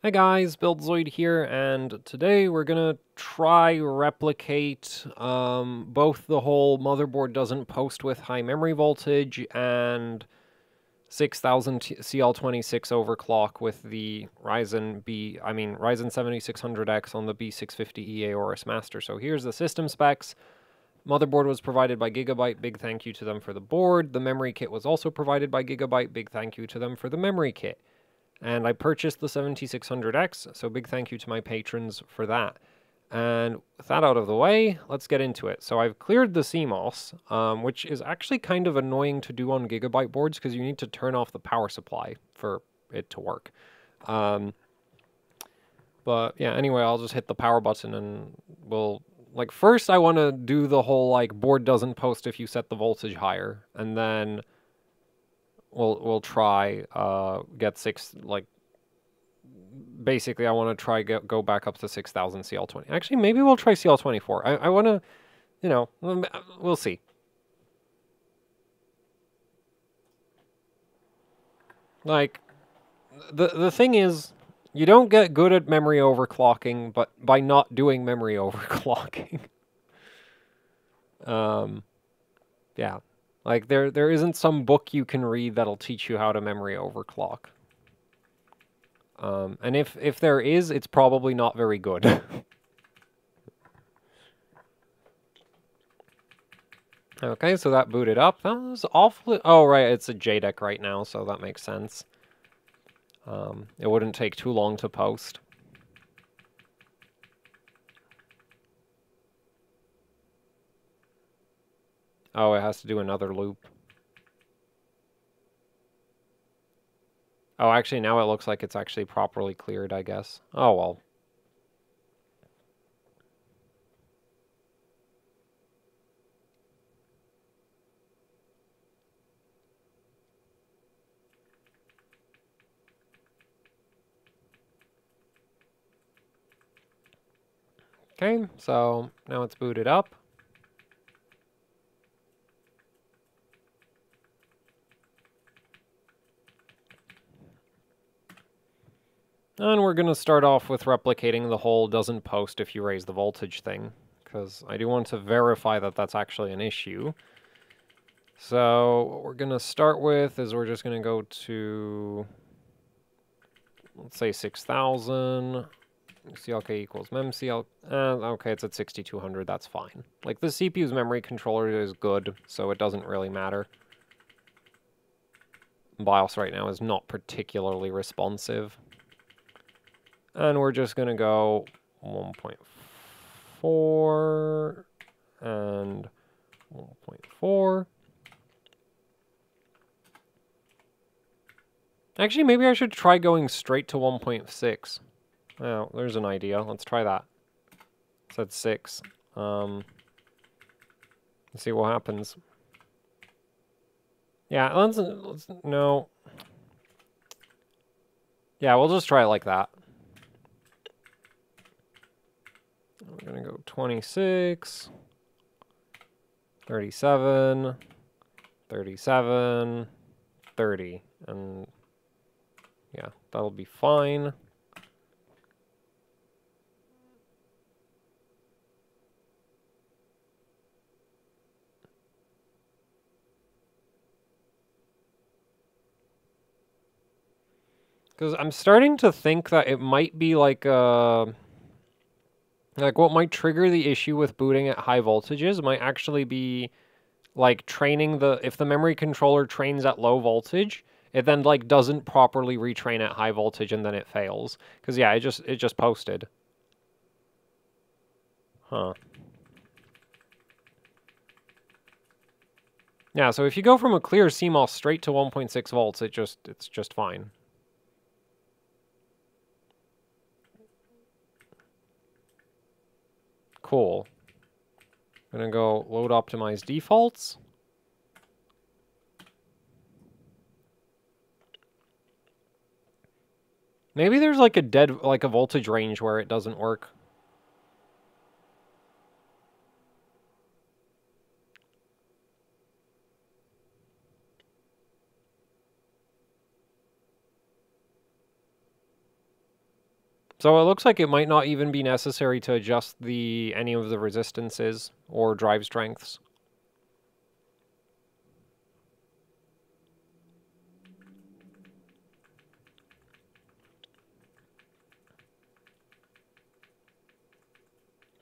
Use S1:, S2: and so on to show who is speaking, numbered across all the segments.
S1: Hi guys, BuildZoid here, and today we're gonna try replicate both the whole motherboard doesn't post with high memory voltage and 6000 CL26 overclock with the Ryzen 7600X on the B650E Aorus Master. So here's the system specs. Motherboard was provided by Gigabyte, big thank you to them for the board. The memory kit was also provided by Gigabyte, big thank you to them for the memory kit. And I purchased the 7600X, so big thank you to my patrons for that. And with that out of the way, let's get into it. So I've cleared the CMOS, which is actually kind of annoying to do on Gigabyte boards because you need to turn off the power supply for it to work. But yeah, anyway, I'll just hit the power button and we'll... Like, first I want to do the whole, like, board doesn't post if you set the voltage higher, and then... We'll try basically I want to try go back up to 6000 CL20. Actually, maybe we'll try CL24. I want to, you know, we'll see. Like, the thing is, you don't get good at memory overclocking, but by not doing memory overclocking. Yeah. Like, there isn't some book you can read that'll teach you how to memory overclock. And if there is, it's probably not very good. Okay, so that booted up. That was awfully... Oh, right, it's a JDEC right now, so that makes sense. It wouldn't take too long to post. Oh, it has to do another loop. Oh, actually, now it looks like it's actually properly cleared, I guess. Oh, well. Okay, so now it's booted up. And we're going to start off with replicating the whole doesn't post if you raise the voltage thing, because I do want to verify that that's actually an issue. So what we're going to start with is we're just going to go to, let's say 6000. CLK equals memcl. Okay, it's at 6200. That's fine. Like, the CPU's memory controller is good, so it doesn't really matter. BIOS right now is not particularly responsive. And we're just going to go 1.4 and 1.4. Actually, maybe I should try going straight to 1.6. Oh, there's an idea. Let's try that. It's at 6. Let's see what happens. Yeah, let's no. Yeah, we'll just try it like that. We're gonna go 26, 37, 37, 30, and yeah, that'll be fine. Because I'm starting to think that it might be like what might trigger the issue with booting at high voltages might actually be like training if the memory controller trains at low voltage, it then like doesn't properly retrain at high voltage and then it fails. Because yeah, it just posted. Huh. Yeah, so if you go from a clear CMOS straight to 1.6 volts, it's just fine. Cool. I'm gonna go load optimize defaults. Maybe there's like a voltage range where it doesn't work. So it looks like it might not even be necessary to adjust any of the resistances or drive strengths.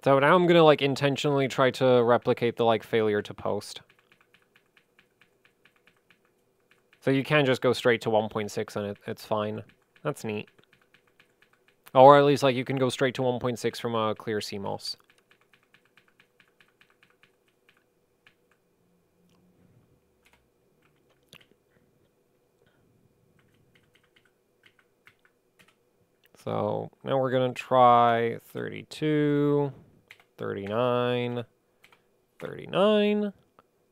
S1: So now I'm going to like intentionally try to replicate the like failure to post. So you can just go straight to 1.6 and it's fine. That's neat. Or at least like you can go straight to 1.6 from a clear CMOS. So now we're going to try 32, 39, 39.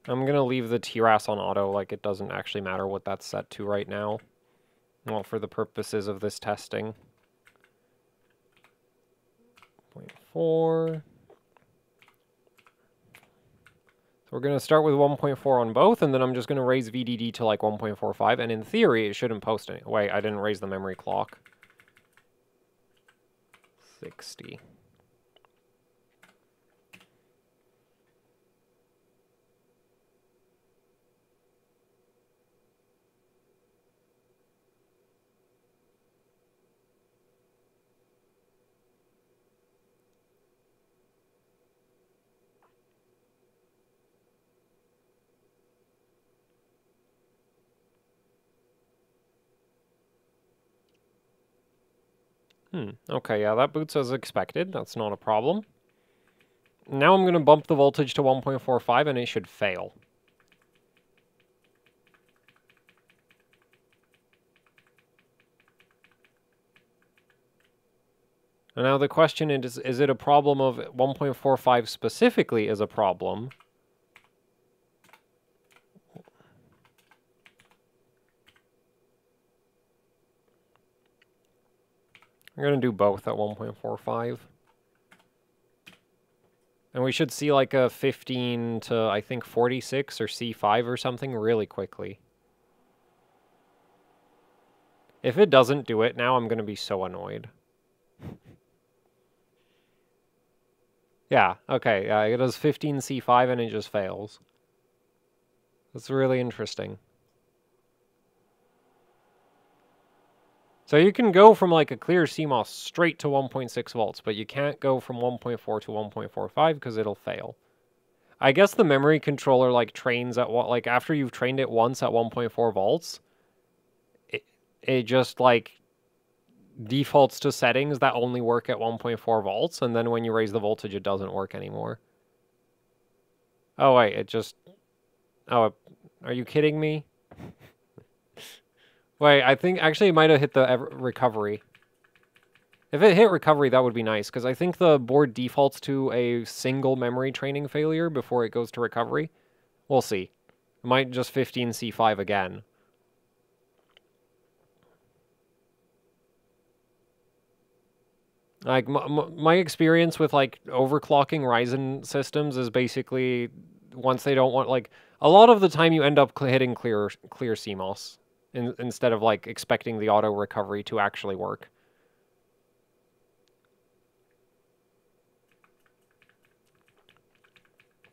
S1: I'm going to leave the TRAS on auto, like it doesn't actually matter what that's set to right now. Well, for the purposes of this testing. 0.4. So we're going to start with 1.4 on both, and then I'm just going to raise VDD to like 1.45, and in theory, it shouldn't post any. Wait, I didn't raise the memory clock. 60. Okay, yeah, that boots as expected. That's not a problem. Now I'm going to bump the voltage to 1.45 and it should fail. And now the question is it a problem of 1.45 specifically is a problem? I'm going to do both at 1.45. And we should see like a 15 to, I think, 46 or C5 or something really quickly. If it doesn't do it now, I'm going to be so annoyed. Yeah, okay, yeah, it does 15 C5 and it just fails. That's really interesting. So you can go from like a clear CMOS straight to 1.6 volts, but you can't go from 1.4 to 1.45 because it'll fail. I guess the memory controller like trains at what, like after you've trained it once at 1.4 volts, it just like defaults to settings that only work at 1.4 volts, and then when you raise the voltage, it doesn't work anymore. Oh wait, it just... Oh, are you kidding me? Wait, I think actually it might have hit the recovery. If it hit recovery, that would be nice, because I think the board defaults to a single memory training failure before it goes to recovery. We'll see. It might just 15 C5 again. Like, my experience with, like, overclocking Ryzen systems is basically, once they don't want, like, a lot of the time you end up hitting clear CMOS. Instead of, like, expecting the auto recovery to actually work.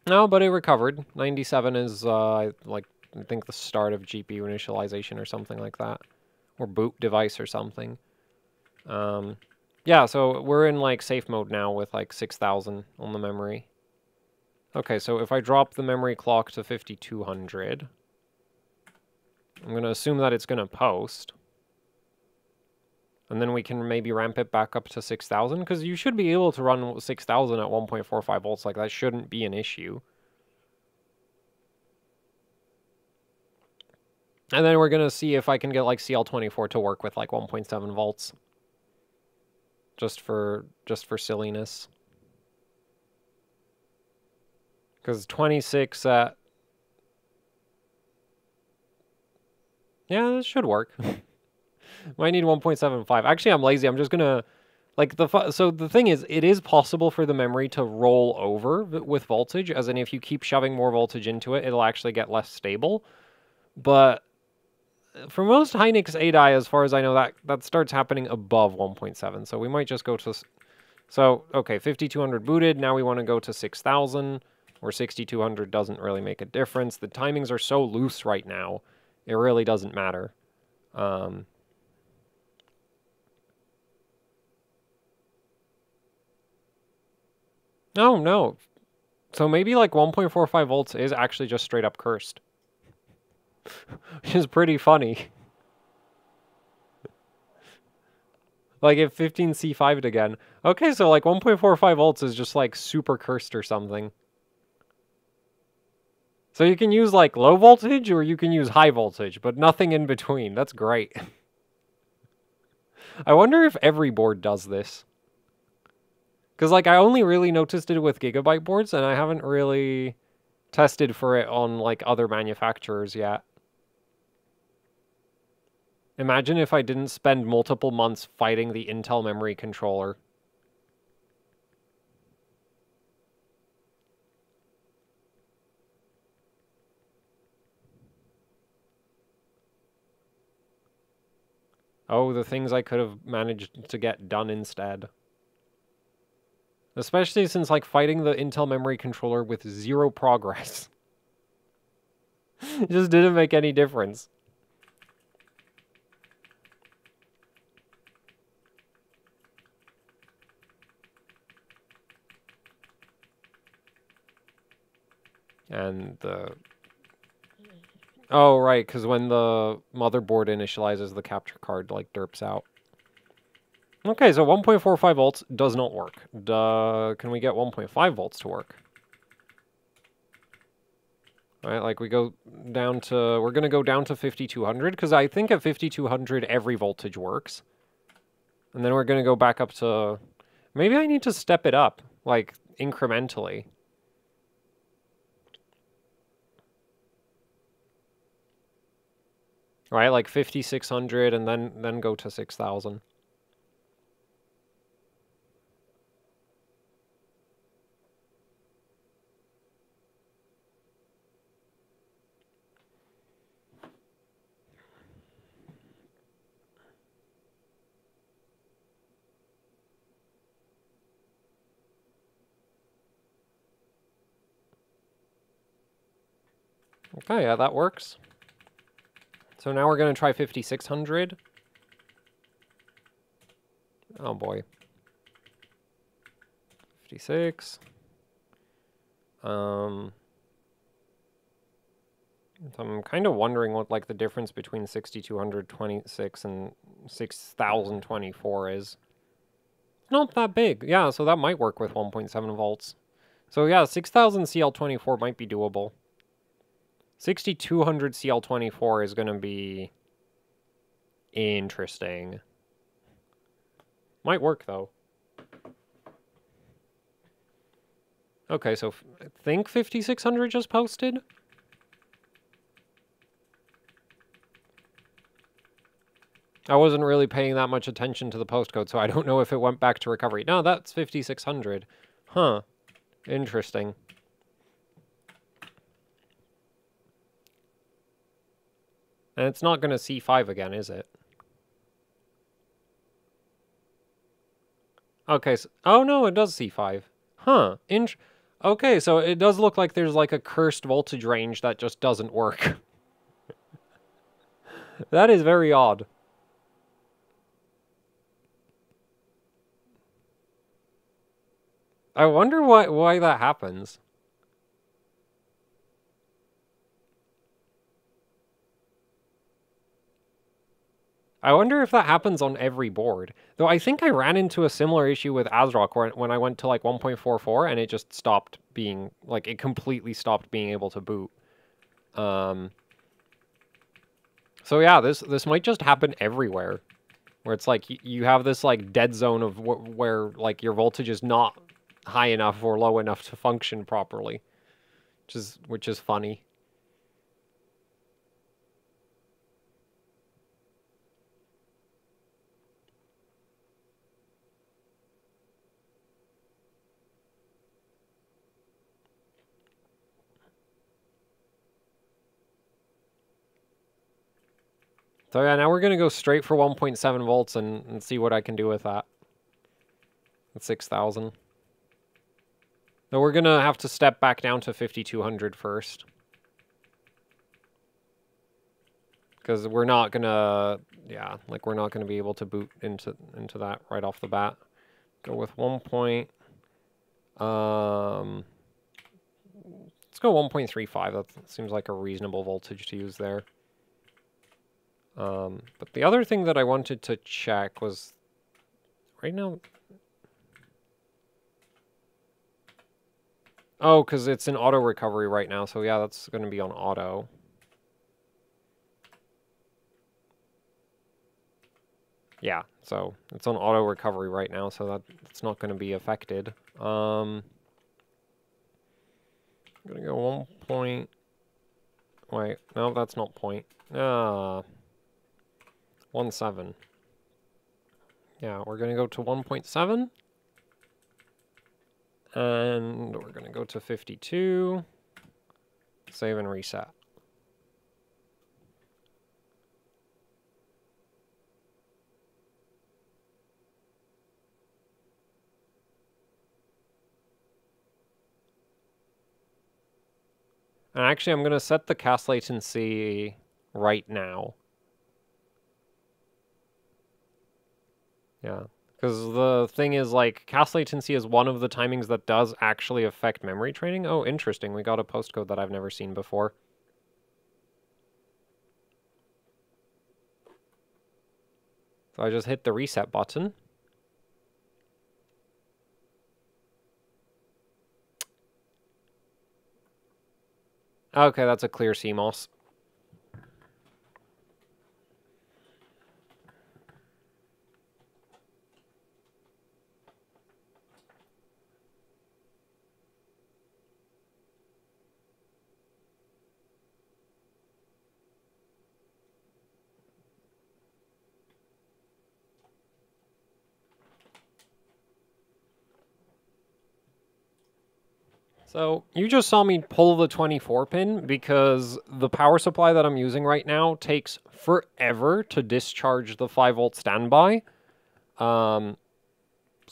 S1: No, but it recovered. 97 is, like, I think the start of GPU initialization or something like that. Or boot device or something. Yeah, so we're in, like, safe mode now with, like, 6,000 on the memory. Okay, so if I drop the memory clock to 5200... I'm going to assume that it's going to post. And then we can maybe ramp it back up to 6,000, because you should be able to run 6,000 at 1.45 volts. Like, that shouldn't be an issue. And then we're going to see if I can get, like, CL24 to work with, like, 1.7 volts. Just for silliness. Because 26 at... Yeah, this should work. Might need 1.75. Actually, I'm lazy. I'm just gonna, like, so the thing is, it is possible for the memory to roll over with voltage, as in if you keep shoving more voltage into it, it'll actually get less stable. But for most Hynix ADI, as far as I know, that starts happening above 1.7. So we might just go to... So, okay, 5200 booted. Now we want to go to 6000, or 6200 doesn't really make a difference. The timings are so loose right now, it really doesn't matter. Oh, no. So maybe like 1.45 volts is actually just straight up cursed. Which is pretty funny. Like if 15C5'd again. Okay, so like 1.45 volts is just like super cursed or something. So you can use like low voltage or you can use high voltage, but nothing in between. That's great. I wonder if every board does this. Because like I only really noticed it with Gigabyte boards and I haven't really tested for it on like other manufacturers yet. Imagine if I didn't spend multiple months fighting the Intel memory controller. Oh, the things I could have managed to get done instead. Especially since, like, fighting the Intel memory controller with zero progress. It just didn't make any difference. And the... Oh, right, because when the motherboard initializes, the capture card, like, derps out. Okay, so 1.45 volts does not work. Can we get 1.5 volts to work? Right, like we go down to... We're going to go down to 5200, because I think at 5200 every voltage works. And then we're going to go back up to... Maybe I need to step it up, like, incrementally. Right, like 5600 and then go to 6000. Okay, yeah, that works. So now we're going to try 5600. Oh boy. 56. So I'm kind of wondering what like the difference between 6226 and 6024 is. Not that big. Yeah, so that might work with 1.7 volts. So yeah, 6000 CL24 might be doable. 6200 CL24 is going to be interesting. Might work, though. Okay, so I think 5600 just posted? I wasn't really paying that much attention to the postcode, so I don't know if it went back to recovery. No, that's 5600. Huh. Interesting. And it's not going to C5 again, is it? Okay, so... Oh, no, it does C5. Huh. Okay, so it does look like there's like a cursed voltage range that just doesn't work. That is very odd. I wonder why that happens. I wonder if that happens on every board. Though I think I ran into a similar issue with ASRock when I went to like 1.44 and it just stopped being, like it completely stopped being able to boot. So yeah, this might just happen everywhere. Where it's like you have this like dead zone of where like your voltage is not high enough or low enough to function properly. Which is funny. So yeah, now we're going to go straight for 1.7 volts and see what I can do with that. At 6,000. No, we're going to have to step back down to 5,200 first. Because we're not going to, yeah, like we're not going to be able to boot into that right off the bat. Go with 1 point, let's go 1.35. That seems like a reasonable voltage to use there. But the other thing that I wanted to check was, right now, oh, because it's in auto recovery right now, so yeah, that's going to be on auto. Yeah, so it's on auto recovery right now, so that's not going to be affected. I'm going to go 1 point. Wait, no, that's not point. 1.7. Yeah, we're going to go to 1.7. And we're going to go to 52. Save and reset. And actually, I'm going to set the cast latency right now. Yeah, because the thing is, like, cast latency is one of the timings that does actually affect memory training. Oh, interesting. We got a postcode that I've never seen before. So I just hit the reset button. Okay, that's a clear CMOS. So you just saw me pull the 24 pin because the power supply that I'm using right now takes forever to discharge the 5 volt standby. And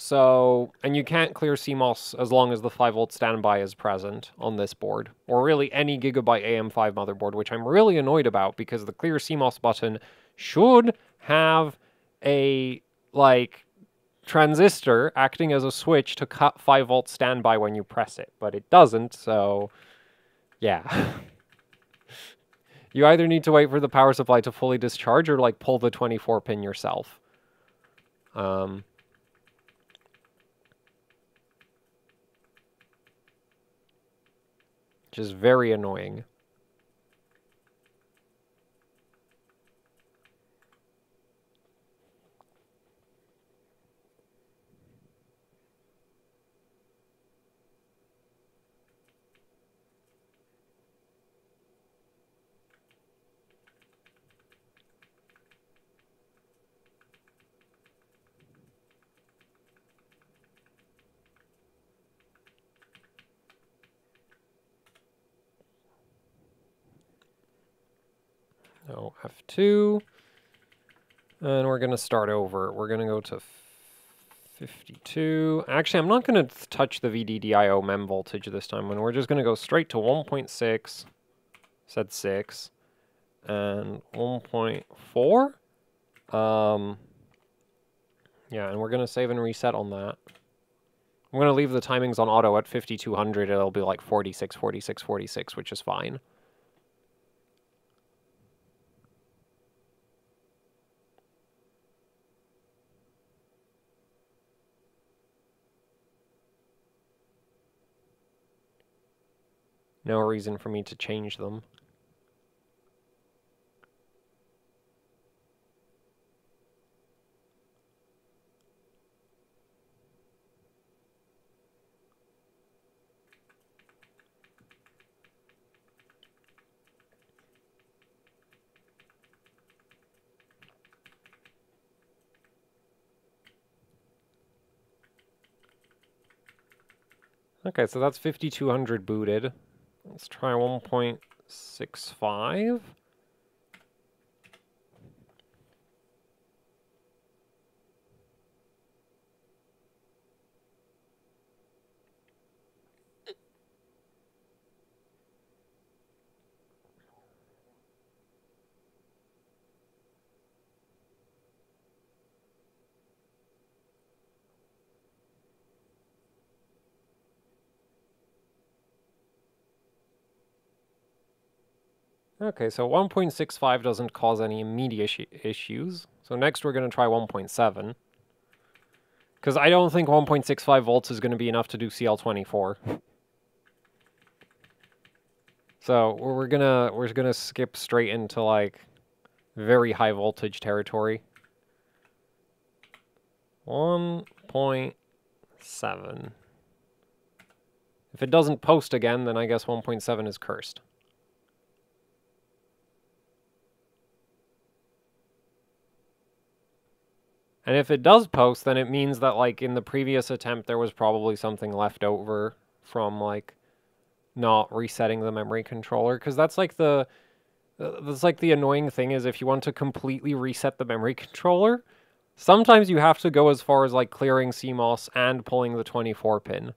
S1: you can't clear CMOS as long as the 5 volt standby is present on this board, or really any Gigabyte AM5 motherboard, which I'm really annoyed about because the clear CMOS button should have a, like, transistor acting as a switch to cut 5 volt standby when you press it, but it doesn't, so yeah. You either need to wait for the power supply to fully discharge or like pull the 24 pin yourself. Which is very annoying. So F2, and we're going to start over. We're going to go to 52. Actually, I'm not going to touch the VDDIO mem voltage this time, and we're just going to go straight to 1.6, said 6, and 1.4. Yeah, and we're going to save and reset on that. I'm going to leave the timings on auto at 5200. It'll be like 46, 46, 46, which is fine. No reason for me to change them. Okay, so that's 5200 booted. Let's try 1.65. Okay, so 1.65 doesn't cause any immediate issues. So next we're going to try 1.7. Because I don't think 1.65 volts is going to be enough to do CL24. So we're gonna skip straight into like very high voltage territory. 1.7. If it doesn't post again, then I guess 1.7 is cursed. And if it does post, then it means that like in the previous attempt there was probably something left over from like not resetting the memory controller, because that's like the annoying thing is if you want to completely reset the memory controller, sometimes you have to go as far as like clearing CMOS and pulling the 24 pin.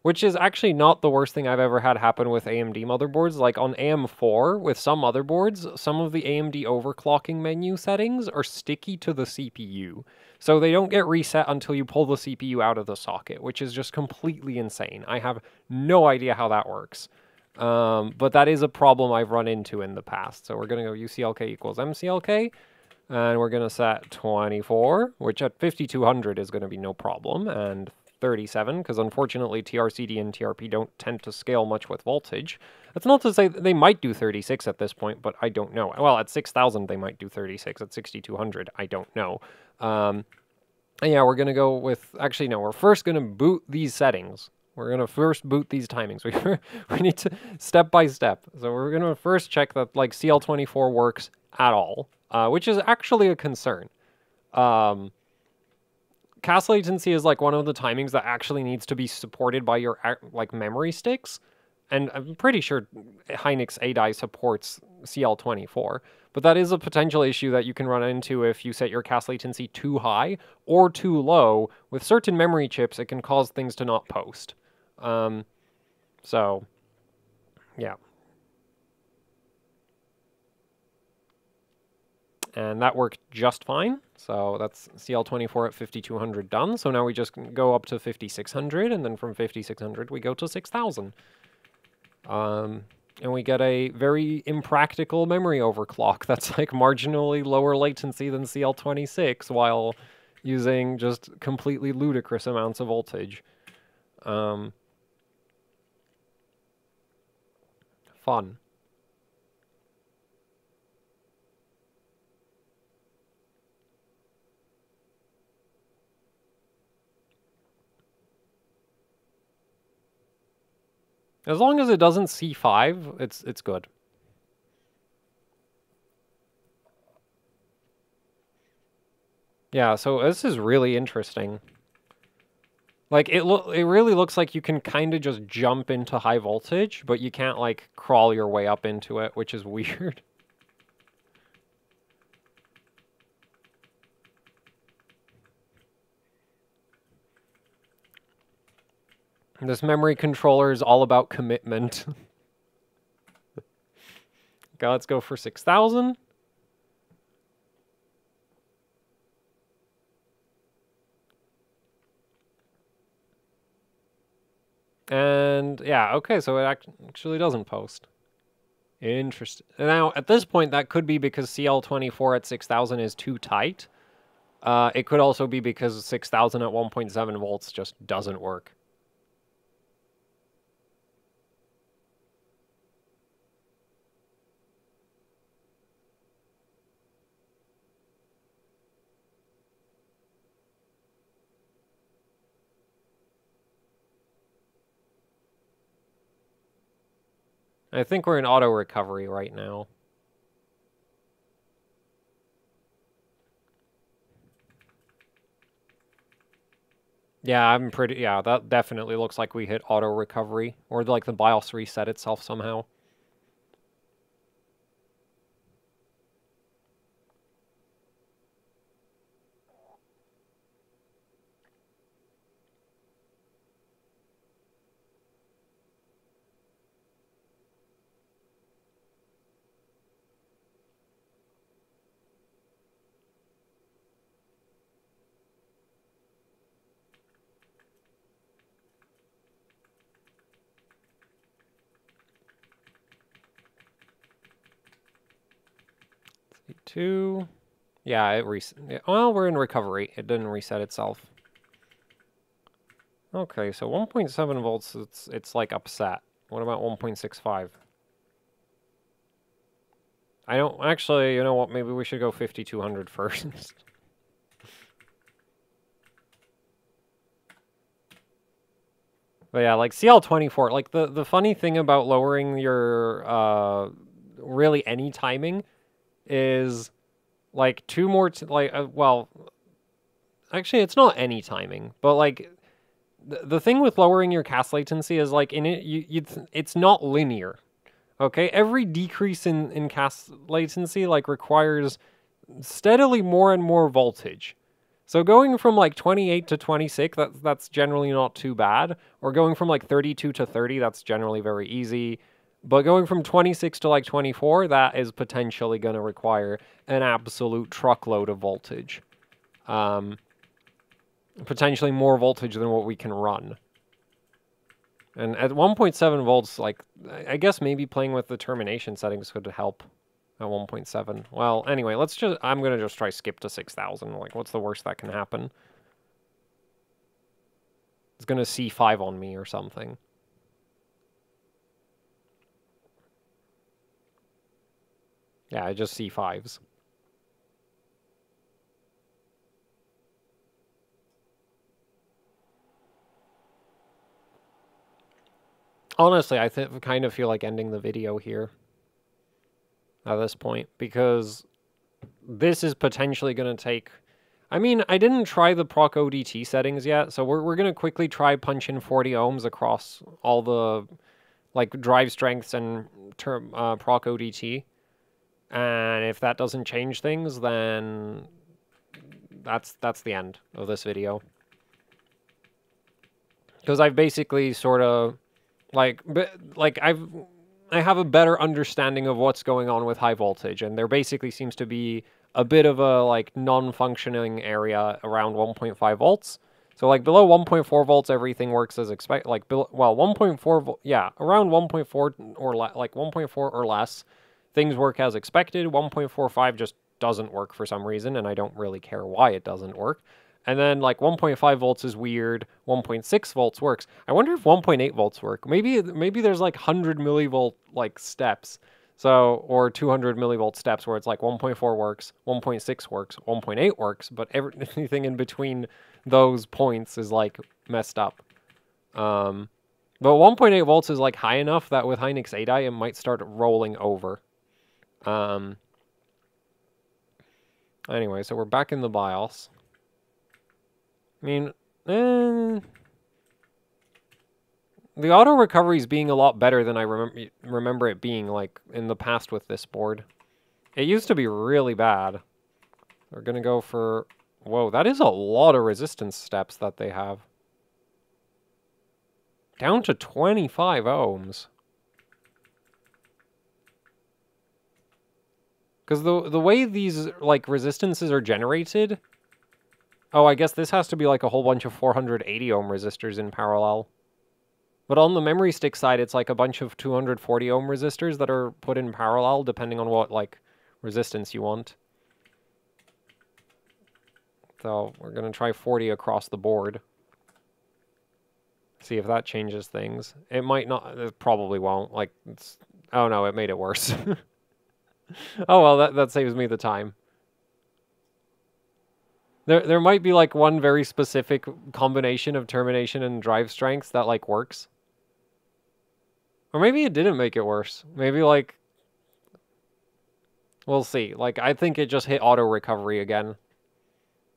S1: Which is actually not the worst thing I've ever had happen with AMD motherboards. Like on AM4, with some motherboards, some of the AMD overclocking menu settings are sticky to the CPU. So they don't get reset until you pull the CPU out of the socket, which is just completely insane. I have no idea how that works. But that is a problem I've run into in the past. So we're going to go UCLK equals MCLK. And we're going to set 24, which at 5200 is going to be no problem. And 37, because unfortunately TRCD and TRP don't tend to scale much with voltage. That's not to say that they might do 36 at this point, but I don't know. Well, at 6000 they might do 36. At 6200, I don't know. And yeah, we're going to go with... Actually, no, we're first going to boot these settings. We're going to first boot these timings. We need to step by step. So we're going to first check that like CL24 works at all, which is actually a concern. Cast latency is like one of the timings that actually needs to be supported by your like memory sticks, and I'm pretty sure Hynix ADI supports CL24, but that is a potential issue that you can run into if you set your cast latency too high or too low. With certain memory chips, it can cause things to not post. So, yeah. And that worked just fine. So that's CL24 at 5200 done. So now we just go up to 5600, and then from 5600 we go to 6000. And we get a very impractical memory overclock that's like marginally lower latency than CL26 while using just completely ludicrous amounts of voltage. Fun. As long as it doesn't C5, it's good. Yeah, so this is really interesting. Like it really looks like you can kind of just jump into high voltage, but you can't like crawl your way up into it, which is weird. This memory controller is all about commitment. Okay, let's go for 6000. And yeah, okay, so it actually doesn't post. Interesting. Now, at this point, that could be because CL24 at 6000 is too tight. It could also be because 6000 at 1.7 volts just doesn't work. I think we're in auto recovery right now. Yeah, yeah, that definitely looks like we hit auto recovery, or like the BIOS reset itself somehow. 2. Yeah, it well, we're in recovery. It didn't reset itself. Okay, so 1.7 volts, it's like upset. What about 1.65? I don't... Actually, you know what? Maybe we should go 5200 first. But yeah, like CL24, like the funny thing about lowering your really any timing is like two more well, actually it's not any timing, but like the thing with lowering your cast latency is like in it it's not linear. Okay, every decrease in cast latency like requires steadily more and more voltage. So going from like 28 to 26, that's generally not too bad. Or going from like 32 to 30, that's generally very easy. But going from 26 to like 24, that is potentially going to require an absolute truckload of voltage. Potentially more voltage than what we can run. And at 1.7 volts, like, I guess maybe playing with the termination settings could help. At 1.7. Well, anyway, I'm going to just try skip to 6,000. Like, what's the worst that can happen? It's going to C5 on me or something. Yeah, I just C5s. Honestly, I kind of feel like ending the video here. At this point, because this is potentially going to take... I mean, I didn't try the proc ODT settings yet, so we're going to quickly try punch in 40 ohms across all the like drive strengths and proc ODT. And if that doesn't change things, then that's the end of this video. Because I've basically sort of I have a better understanding of what's going on with high voltage, and there basically seems to be a bit of a like non-functioning area around 1.5 volts. So like below 1.4 volts, everything works as expected. Like well, 1.4 yeah, around 1.4 or like 1.4 or less, things work as expected. 1.45 just doesn't work for some reason, and I don't really care why it doesn't work. And then like 1.5 volts is weird. 1.6 volts works. I wonder if 1.8 volts work. Maybe there's like 100 millivolt like steps. So, or 200 millivolt steps where it's like 1.4 works, 1.6 works, 1.8 works, but everything in between those points is like messed up. But 1.8 volts is like high enough that with Hynix 8i it might start rolling over. Anyway, so we're back in the BIOS. I mean, the auto recovery is being a lot better than I remember it being like in the past with this board. It used to be really bad. We're gonna go for... Whoa, that is a lot of resistance steps that they have. Down to 25 ohms. Because the way these like resistances are generated... Oh, I guess this has to be like a whole bunch of 480 ohm resistors in parallel. But on the memory stick side, it's like a bunch of 240 ohm resistors that are put in parallel, depending on what like resistance you want. So we're going to try 40 across the board. See if that changes things. It might not, it probably won't. Like, oh no, it made it worse. Oh well, that saves me the time. There might be like one very specific combination of termination and drive strengths that like works. Or maybe it didn't make it worse. Maybe like... We'll see. Like, I think it just hit auto recovery again.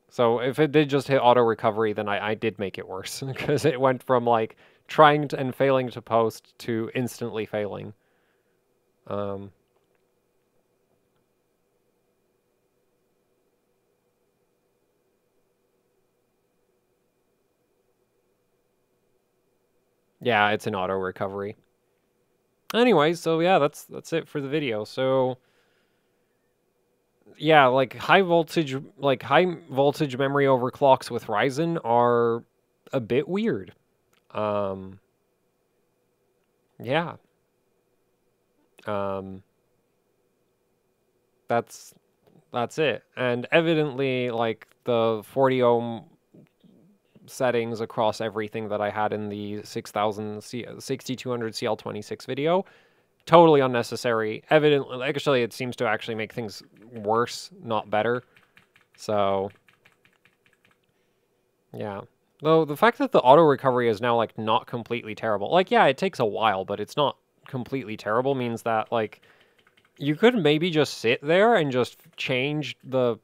S1: So if it did just hit auto recovery, then I did make it worse. Because it went from like trying to, and failing to post to instantly failing. Yeah, it's an auto recovery. Anyway, so yeah, that's it for the video. So yeah, like high voltage memory overclocks with Ryzen are a bit weird. Yeah. That's that's it. And evidently, like, the 40 ohm settings across everything that I had in the 6200 CL26 video, totally unnecessary. Evidently, actually, it seems to actually make things worse, not better. So, yeah. Though the fact that the auto recovery is now, like, not completely terrible. Like, yeah, it takes a while, but it's not completely terrible means that, like, you could maybe just sit there and just change the,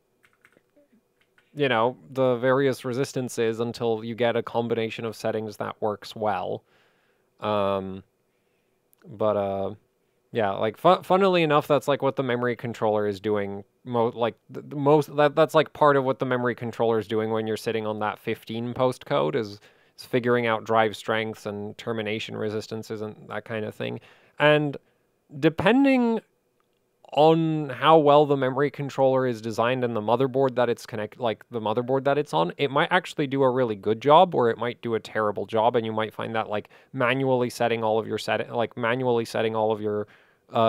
S1: you know, the various resistances until you get a combination of settings that works well. Yeah, like, funnily enough, that's, like, what the memory controller is doing. That's, like, part of what the memory controller is doing when you're sitting on that 15 post code is figuring out drive strengths and termination resistances and that kind of thing. And depending on how well the memory controller is designed and the motherboard that it's the motherboard that it's on, it might actually do a really good job, or it might do a terrible job, and you might find that, like, manually setting all of your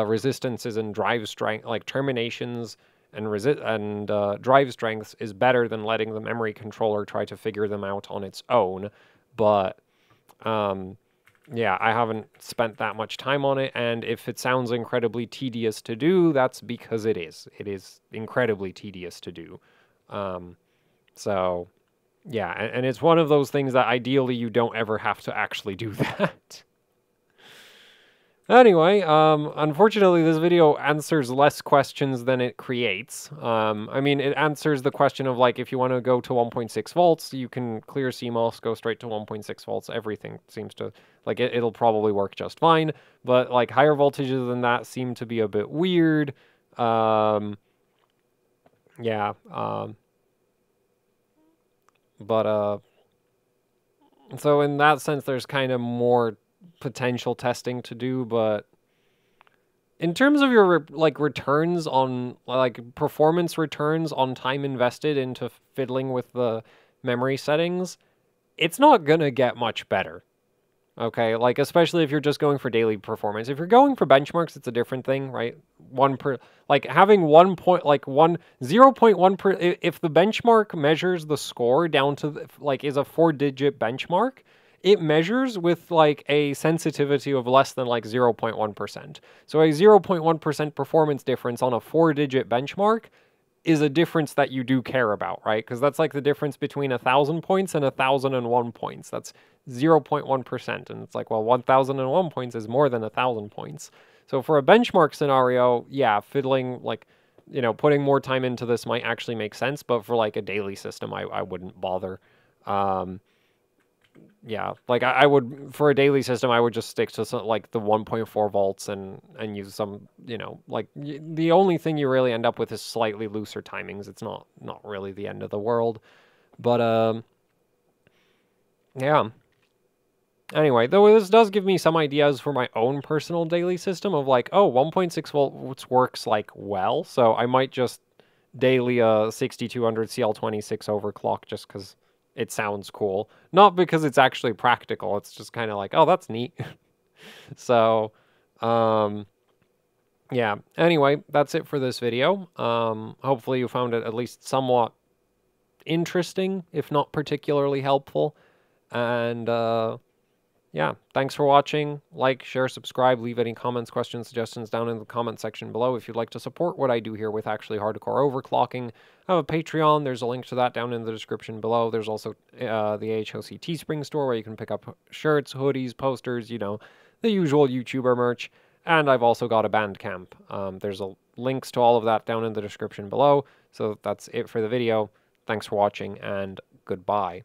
S1: resistances and drive strength, like terminations and drive strengths, is better than letting the memory controller try to figure them out on its own. But yeah, I haven't spent that much time on it, and if it sounds incredibly tedious to do, that's because it is. It is incredibly tedious to do. So, yeah, and it's one of those things that ideally you don't ever have to actually do that. Anyway, unfortunately, this video answers less questions than it creates. I mean, it answers the question of, like, if you want to go to 1.6 volts, you can clear CMOS, go straight to 1.6 volts. Everything seems to, like, it'll probably work just fine. But, like, higher voltages than that seem to be a bit weird. Yeah. So in that sense, there's kind of more potential testing to do, but in terms of your returns on, like, performance returns on time invested into fiddling with the memory settings, it's not gonna get much better. Okay, like, especially if you're just going for daily performance. If you're going for benchmarks, it's a different thing, right? Having 0.1 per, if the benchmark measures the score down to, is a 4-digit benchmark, it measures with, like, a sensitivity of less than, like, 0.1%. So a 0.1% performance difference on a 4-digit benchmark is a difference that you do care about, right? Because that's, like, the difference between 1,000 points and 1,001 points. That's 0.1%. And it's like, well, 1,001 points is more than 1,000 points. So for a benchmark scenario, yeah, fiddling, like, you know, putting more time into this might actually make sense. But for, like, a daily system, I wouldn't bother. Yeah, like, I would, for a daily system, I would just stick to like the 1.4 volts and use some, you know, like, the only thing you really end up with is slightly looser timings. It's not really the end of the world. But yeah. Anyway, though, this does give me some ideas for my own personal daily system of, like, oh, 1.6 volts works, like, well, so I might just daily 6200 CL26 overclock just because it sounds cool. Not because it's actually practical. It's just kind of like, oh, that's neat. So, yeah. Anyway, that's it for this video. Hopefully you found it at least somewhat interesting, if not particularly helpful. And, yeah, thanks for watching. Like, share, subscribe, leave any comments, questions, suggestions down in the comment section below. If you'd like to support what I do here with actually hardcore overclocking, I have a Patreon. There's a link to that down in the description below. There's also the AHOC Teespring store where you can pick up shirts, hoodies, posters, you know, the usual YouTuber merch. And I've also got a Bandcamp. There's links to all of that down in the description below. So that's it for the video. Thanks for watching, and goodbye.